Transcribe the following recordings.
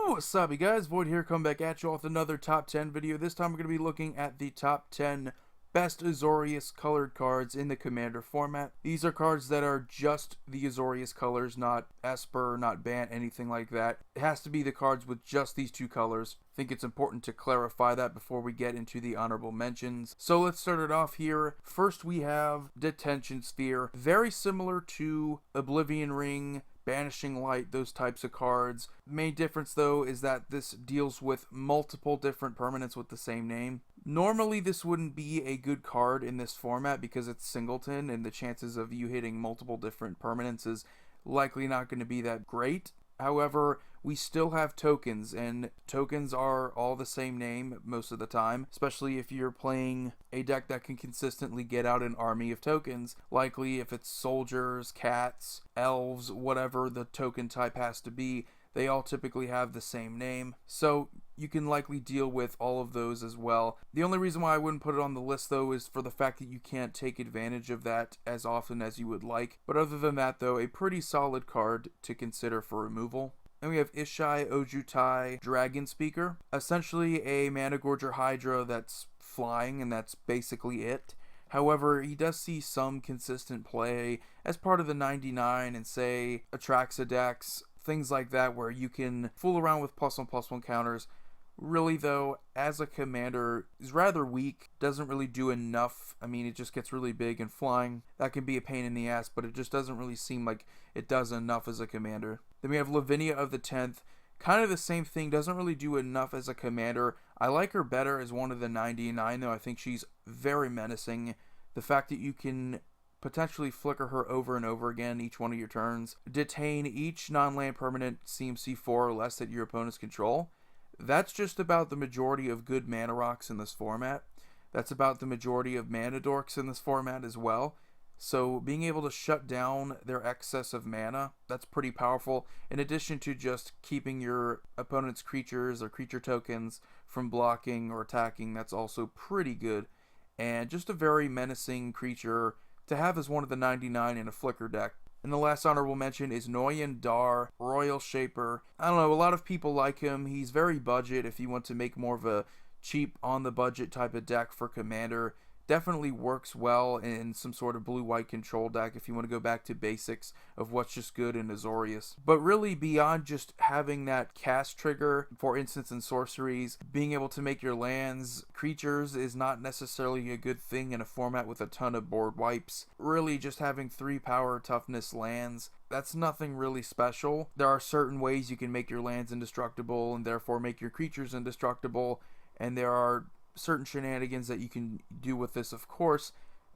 What's up, you guys? Void here, come back at you with another top 10 video. This time we're going to be looking at the top 10 best Azorius colored cards in the Commander format. These are cards that are just the Azorius colors, not Esper, not Bant, anything like that. It has to be the cards with just these two colors. I think it's important to clarify that before we get into the honorable mentions. So let's start it off here. First we have Detention Sphere, very similar to Oblivion Ring, Banishing Light, those types of cards. Main difference though is that this deals with multiple different permanents with the same name. Normally this wouldn't be a good card in this format because it's singleton and the chances of you hitting multiple different permanents is likely not going to be that great. However, we still have tokens, and tokens are all the same name most of the time, especially if you're playing a deck that can consistently get out an army of tokens. Likely if it's soldiers, cats, elves, whatever the token type has to be, they all typically have the same name, so you can likely deal with all of those as well. The only reason why I wouldn't put it on the list though is for the fact that you can't take advantage of that as often as you would like. But other than that though, a pretty solid card to consider for removal. And we have Ishai Ojutai Dragon Speaker, essentially a Mana Gorger Hydra that's flying, and that's basically it. However, he does see some consistent play as part of the 99 and say Atraxa decks, things like that, where you can fool around with +1/+1 counters. Really though, as a commander, is rather weak, doesn't really do enough. I mean, it just gets really big, and flying, that can be a pain in the ass, but it just doesn't really seem like it does enough as a commander. Then we have Lavinia of the 10th, kind of the same thing, doesn't really do enough as a commander. I like her better as one of the 99 though. I think she's very menacing. The fact that you can potentially flicker her over and over again each one of your turns, detain each non-land permanent CMC 4 or less at your opponent's control. That's just about the majority of good mana rocks in this format. That's about the majority of mana dorks in this format as well. So being able to shut down their excess of mana, that's pretty powerful, in addition to just keeping your opponent's creatures or creature tokens from blocking or attacking. That's also pretty good, and just a very menacing creature to have as one of the 99 in a flicker deck. And the last honorable mention is Noyan Dar, Royal Shaper. I don't know, a lot of people like him. He's very budget if you want to make more of a cheap, on-the-budget type of deck for Commander. Definitely works well in some sort of blue-white control deck if you want to go back to basics of what's just good in Azorius. But really, beyond just having that cast trigger, for instance in sorceries, being able to make your lands creatures is not necessarily a good thing in a format with a ton of board wipes. Really, just having 3 power toughness lands, that's nothing really special. There are certain ways you can make your lands indestructible and therefore make your creatures indestructible, and there are certain shenanigans that you can do with this, of course,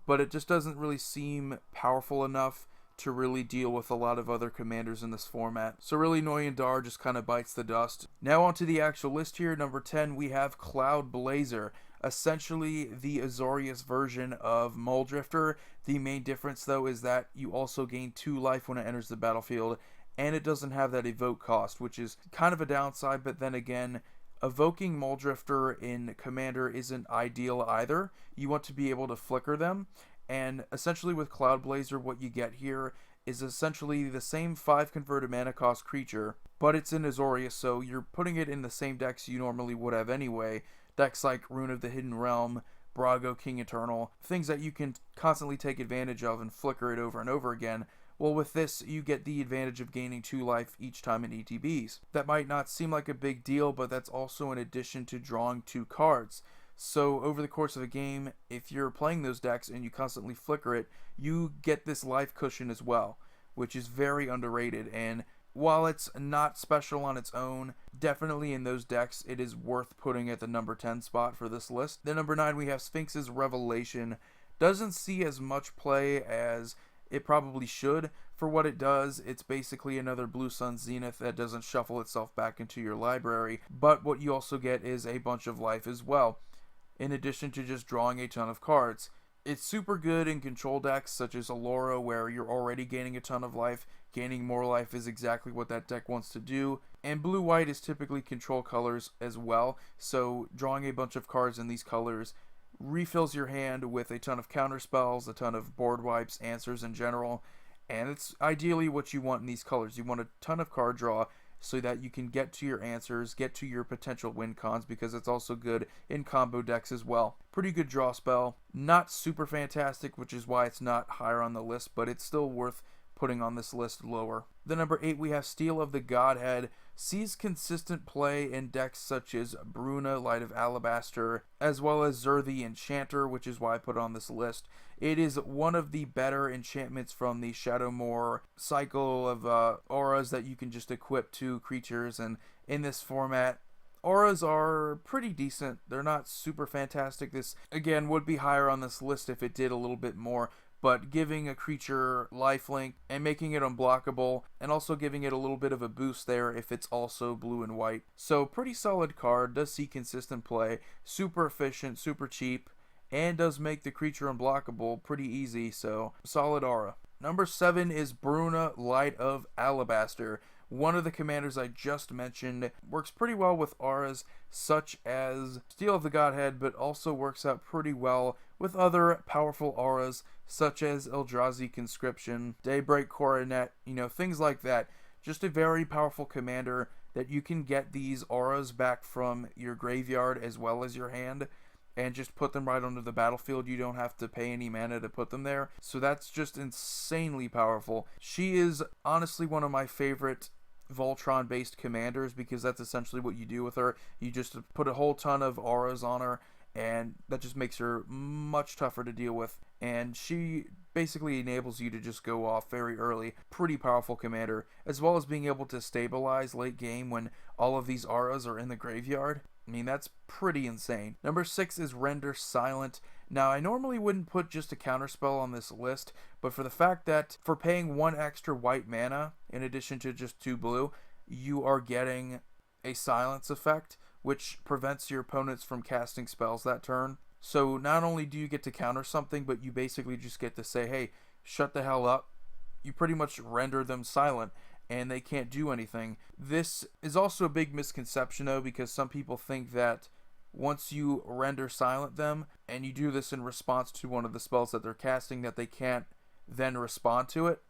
but it just doesn't really seem powerful enough to really deal with a lot of other commanders in this format. So really, Noyan Dar just kind of bites the dust. Now onto the actual list here. Number 10, we have Cloud Blazer, essentially the Azorius version of Muldrifter. The main difference though is that you also gain 2 life when it enters the battlefield, and it doesn't have that evoke cost, which is kind of a downside. But then again, evoking Muldrifter in Commander isn't ideal either. You want to be able to flicker them, and essentially with Cloud Blazer, what you get here is essentially the same 5 converted mana cost creature, but it's in Azorius, so you're putting it in the same decks you normally would have anyway. Decks like Rune of the Hidden Realm, Brago King Eternal, things that you can constantly take advantage of and flicker it over and over again. Well, with this, you get the advantage of gaining 2 life each time in ETBs. That might not seem like a big deal, but that's also in addition to drawing 2 cards. So over the course of a game, if you're playing those decks and you constantly flicker it, you get this life cushion as well, which is very underrated. And while it's not special on its own, definitely in those decks, it is worth putting at the number 10 spot for this list. Then number 9, we have Sphinx's Revelation. Doesn't see as much play as it probably should. For what it does, it's basically another Blue Sun Zenith that doesn't shuffle itself back into your library, but what you also get is a bunch of life as well, in addition to just drawing a ton of cards. It's super good in control decks such as Allura, where you're already gaining a ton of life. Gaining more life is exactly what that deck wants to do, and blue-white is typically control colors as well, so drawing a bunch of cards in these colors refills your hand with a ton of counter spells, a ton of board wipes, answers in general, and it's ideally what you want in these colors. You want a ton of card draw, so that you can get to your answers, get to your potential win cons, because it's also good in combo decks as well. Pretty good draw spell. Not super fantastic, which is why it's not higher on the list, but it's still worth putting on this list lower. The number 8, we have Steel of the Godhead. Sees consistent play in decks such as Bruna, Light of Alabaster, as well as Zur the Enchanter, which is why I put it on this list. It is one of the better enchantments from the Shadowmoor cycle of auras that you can just equip to creatures, and in this format, auras are pretty decent. They're not super fantastic. This, again, would be higher on this list if it did a little bit more, but giving a creature lifelink and making it unblockable, and also giving it a little bit of a boost there if it's also blue and white. So pretty solid card, does see consistent play, super efficient, super cheap, and does make the creature unblockable pretty easy, so solid aura. Number 7 is Bruna, Light of Alabaster. One of the commanders I just mentioned, works pretty well with auras such as Steel of the Godhead, but also works out pretty well with other powerful auras such as Eldrazi Conscription, Daybreak Coronet, things like that. Just a very powerful commander that you can get these auras back from your graveyard as well as your hand, and just put them right onto the battlefield. You don't have to pay any mana to put them there. So that's just insanely powerful. She is honestly one of my favorite Voltron based commanders, because that's essentially what you do with her. You just put a whole ton of auras on her, and that just makes her much tougher to deal with, and she basically enables you to just go off very early. Pretty powerful commander, as well as being able to stabilize late game when all of these auras are in the graveyard. I mean, that's pretty insane. Number 6 is Render Silent. Now, I normally wouldn't put just a counterspell on this list, but for the fact that for paying 1 extra white mana, in addition to just 2 blue, you are getting a silence effect, which prevents your opponents from casting spells that turn. So not only do you get to counter something, but you basically just get to say, hey, shut the hell up. You pretty much render them silent, and they can't do anything. This is also a big misconception, though, because some people think that once you render silent them, and you do this in response to one of the spells that they're casting, that they can't then respond to it,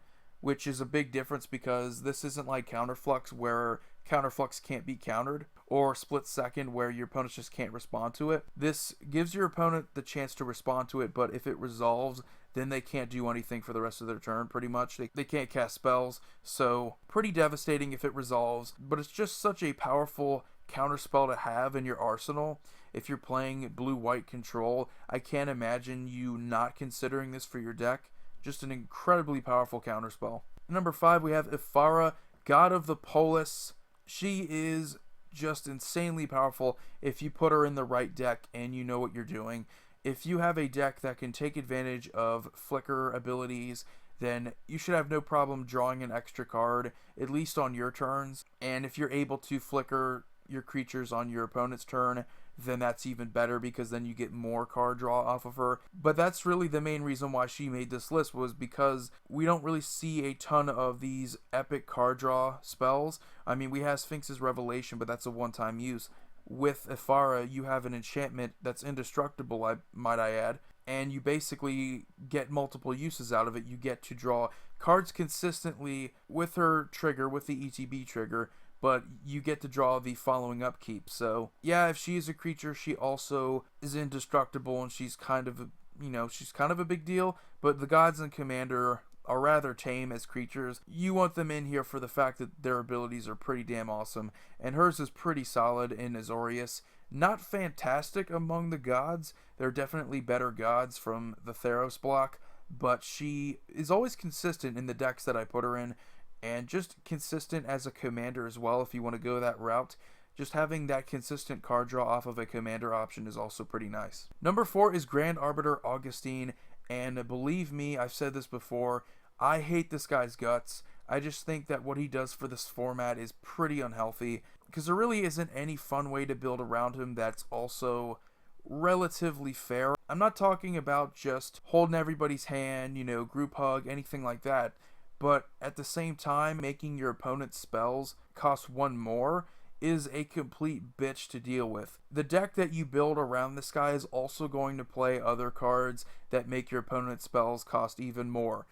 which is a big difference, because this isn't like Counterflux, where Counterflux can't be countered, or Split Second, where your opponents just can't respond to it. This gives your opponent the chance to respond to it, but if it resolves, then they can't do anything for the rest of their turn, pretty much. They can't cast spells, so pretty devastating if it resolves, but it's just such a powerful counterspell to have in your arsenal. If you're playing blue-white control, I can't imagine you not considering this for your deck. Just an incredibly powerful counterspell. Number 5, we have Ithara, God of the Polis. She is just insanely powerful if you put her in the right deck and you know what you're doing. If you have a deck that can take advantage of flicker abilities, then you should have no problem drawing an extra card, at least on your turns. And if you're able to flicker your creatures on your opponent's turn, then that's even better, because then you get more card draw off of her. But that's really the main reason why she made this list, was because we don't really see a ton of these epic card draw spells. I mean, we have Sphinx's Revelation, but that's a one-time use. With Ithara, you have an enchantment that's indestructible, might I add, and you basically get multiple uses out of it. You get to draw cards consistently with her trigger, with the ETB trigger, but you get to draw the following upkeep. So yeah, if she is a creature, she also is indestructible, and she's kind of a big deal, but the gods and commander are rather tame as creatures. You want them in here for the fact that their abilities are pretty damn awesome, and hers is pretty solid in Azorius. Not fantastic among the gods. There are definitely better gods from the Theros block, but she is always consistent in the decks that I put her in, and just consistent as a commander as well, if you want to go that route. Just having that consistent card draw off of a commander option is also pretty nice. Number 4 is Grand Arbiter Augustin, and believe me, I've said this before, I hate this guy's guts. I just think that what he does for this format is pretty unhealthy, because there really isn't any fun way to build around him that's also relatively fair. I'm not talking about just holding everybody's hand, group hug, anything like that, but at the same time, making your opponent's spells cost 1 more is a complete bitch to deal with. The deck that you build around this guy is also going to play other cards that make your opponent's spells cost even more.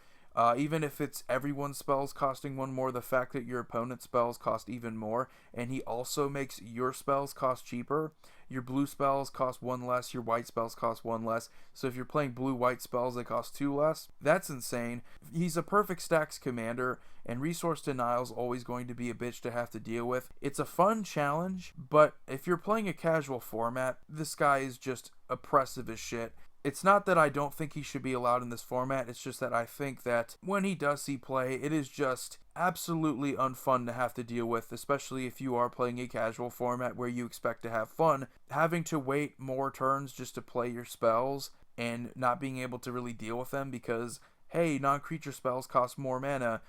Even if it's everyone's spells costing one more, the fact that your opponent's spells cost even more, and he also makes your spells cost cheaper. Your blue spells cost one less, your white spells cost one less. So if you're playing blue-white spells, they cost two less. That's insane. He's a perfect stacks commander, and resource denial's always going to be a bitch to have to deal with. It's a fun challenge, but if you're playing a casual format, this guy is just oppressive as shit. It's not that I don't think he should be allowed in this format, it's just that I think that when he does see play, it is just absolutely unfun to have to deal with, especially if you are playing a casual format where you expect to have fun. Having to wait more turns just to play your spells and not being able to really deal with them because, hey, non-creature spells cost more mana.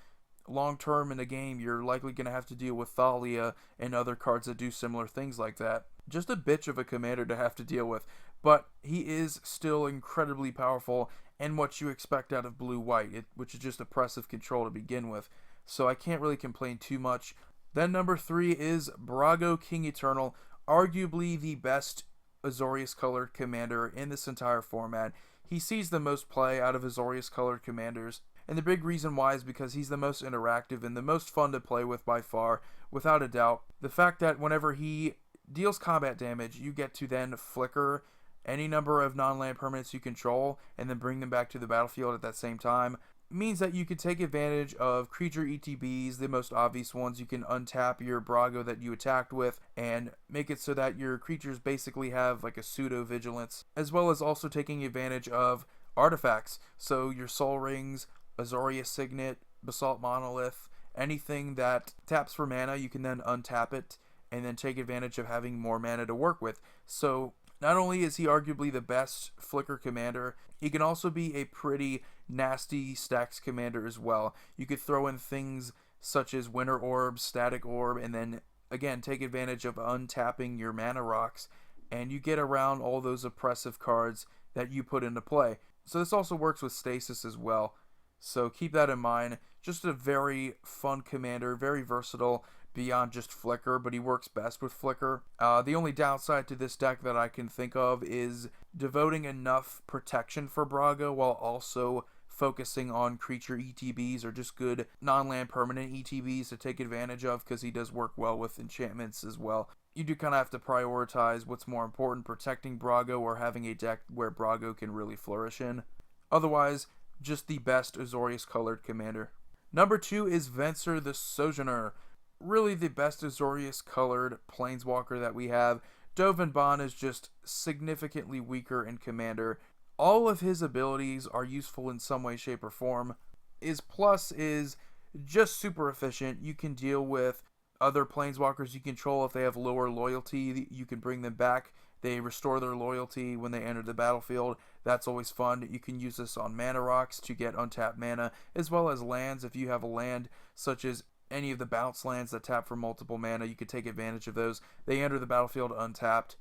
Long term in a game, you're likely going to have to deal with Thalia and other cards that do similar things like that. Just a bitch of a commander to have to deal with. But he is still incredibly powerful and what you expect out of blue-white, which is just oppressive control to begin with. So I can't really complain too much. Then number 3 is Brago King Eternal, arguably the best Azorius-colored commander in this entire format. He sees the most play out of Azorius-colored commanders. And the big reason why is because he's the most interactive and the most fun to play with by far, without a doubt. The fact that whenever he deals combat damage, you get to then flicker any number of non-land permanents you control and then bring them back to the battlefield at that same time means that you can take advantage of creature ETBs, the most obvious ones. You can untap your Brago that you attacked with and make it so that your creatures basically have like a pseudo-vigilance, as well as also taking advantage of artifacts. So your Soul Rings, Azorius Signet, Basalt Monolith, anything that taps for mana, you can then untap it and then take advantage of having more mana to work with. So not only is he arguably the best flicker commander, he can also be a pretty nasty stacks commander as well. You could throw in things such as Winter Orb, Static Orb, and then again take advantage of untapping your mana rocks, and you get around all those oppressive cards that you put into play. So this also works with Stasis as well. So keep that in mind. Just a very fun commander, very versatile beyond just Flicker, but he works best with Flicker. The only downside to this deck that I can think of is devoting enough protection for Brago while also focusing on creature ETBs or just good non-land permanent ETBs to take advantage of, because he does work well with enchantments as well. You do kind of have to prioritize what's more important, protecting Brago or having a deck where Brago can really flourish in. Otherwise, just the best Azorius colored commander. Number 2 is Venser the Sojourner. Really the best Azorius colored planeswalker that we have. Dovin Bond is just significantly weaker in commander. All of his abilities are useful in some way, shape, or form. His plus is just super efficient. You can deal with other planeswalkers you control. If they have lower loyalty, you can bring them back. They restore their loyalty when they enter the battlefield. That's always fun. You can use this on mana rocks to get untapped mana, as well as lands. If you have a land such as any of the bounce lands that tap for multiple mana, you could take advantage of those. They enter the battlefield untapped.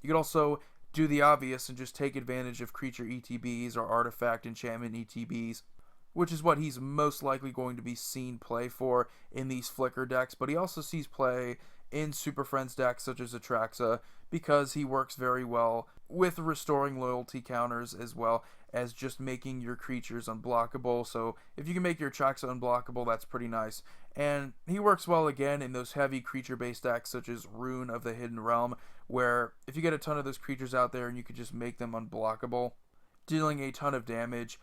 You could also do the obvious and just take advantage of creature ETBs or artifact enchantment ETBs, which is what he's most likely going to be seen play for in these Flicker decks. But he also sees play in Super Friends decks such as Atraxa, because he works very well with restoring loyalty counters as well as just making your creatures unblockable. So if you can make your Atraxa unblockable, that's pretty nice. And he works well again in those heavy creature-based decks such as Rune of the Hidden Realm, where if you get a ton of those creatures out there and you could just make them unblockable, dealing a ton of damage,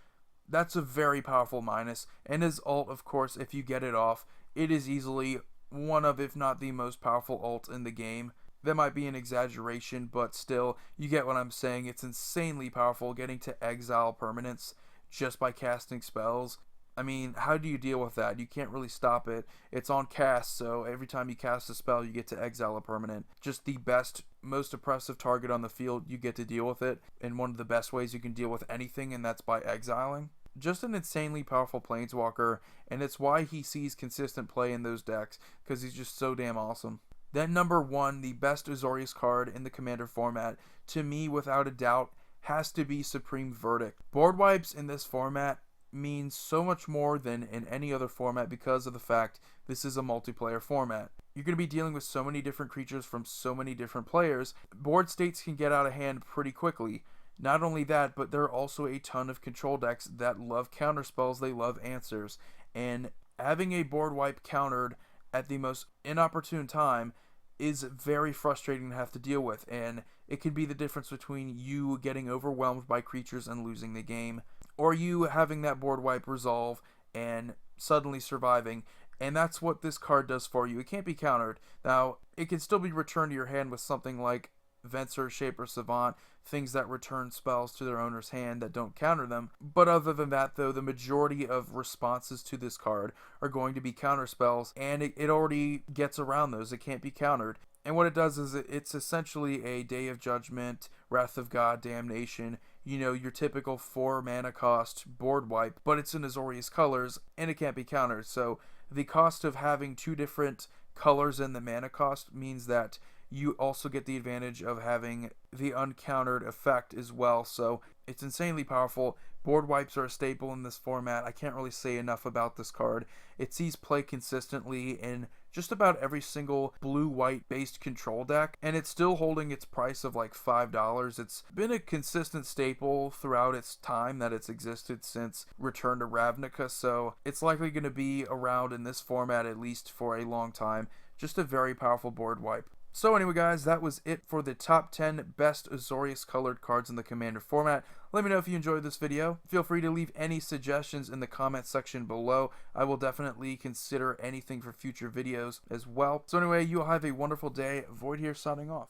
that's a very powerful minus. And his ult, of course, if you get it off, it is easily one of, if not the most powerful ult in the game. That might be an exaggeration, but still, you get what I'm saying. It's insanely powerful, getting to exile permanents just by casting spells. I mean, how do you deal with that? You can't really stop it. It's on cast, so every time you cast a spell, you get to exile a permanent. Just the best, most oppressive target on the field, you get to deal with it. And one of the best ways you can deal with anything, and that's by exiling. Just an insanely powerful planeswalker, and it's why he sees consistent play in those decks, because he's just so damn awesome. Then number 1, the best Azorius card in the Commander format, to me, without a doubt, has to be Supreme Verdict. Board wipes in this format means so much more than in any other format because of the fact this is a multiplayer format. You're going to be dealing with so many different creatures from so many different players. Board states can get out of hand pretty quickly. Not only that, but there are also a ton of control decks that love counter spells, they love answers, and having a board wipe countered at the most inopportune time is very frustrating to have to deal with, and it can be the difference between you getting overwhelmed by creatures and losing the game, or you having that board wipe resolve and suddenly surviving. And that's what this card does for you. It can't be countered. Now, it can still be returned to your hand with something like Venser, Shaper, Savant, things that return spells to their owner's hand that don't counter them. But other than that, though, the majority of responses to this card are going to be counter spells, and it already gets around those. It can't be countered. And what it does is it's essentially a Day of Judgment, Wrath of God, Damnation, you know, your typical 4 mana cost board wipe, but it's in Azorius colors, and it can't be countered. So the cost of having 2 different colors in the mana cost means that you also get the advantage of having the uncountered effect as well. So it's insanely powerful. Board wipes are a staple in this format. I can't really say enough about this card. It sees play consistently in just about every single blue-white based control deck, and it's still holding its price of like $5. It's been a consistent staple throughout its time that it's existed since Return to Ravnica, so it's likely going to be around in this format at least for a long time. Just a very powerful board wipe. So anyway, guys, that was it for the top 10 best Azorius colored cards in the Commander format. Let me know if you enjoyed this video. Feel free to leave any suggestions in the comment section below. I will definitely consider anything for future videos as well. So anyway, you all have a wonderful day. Void here signing off.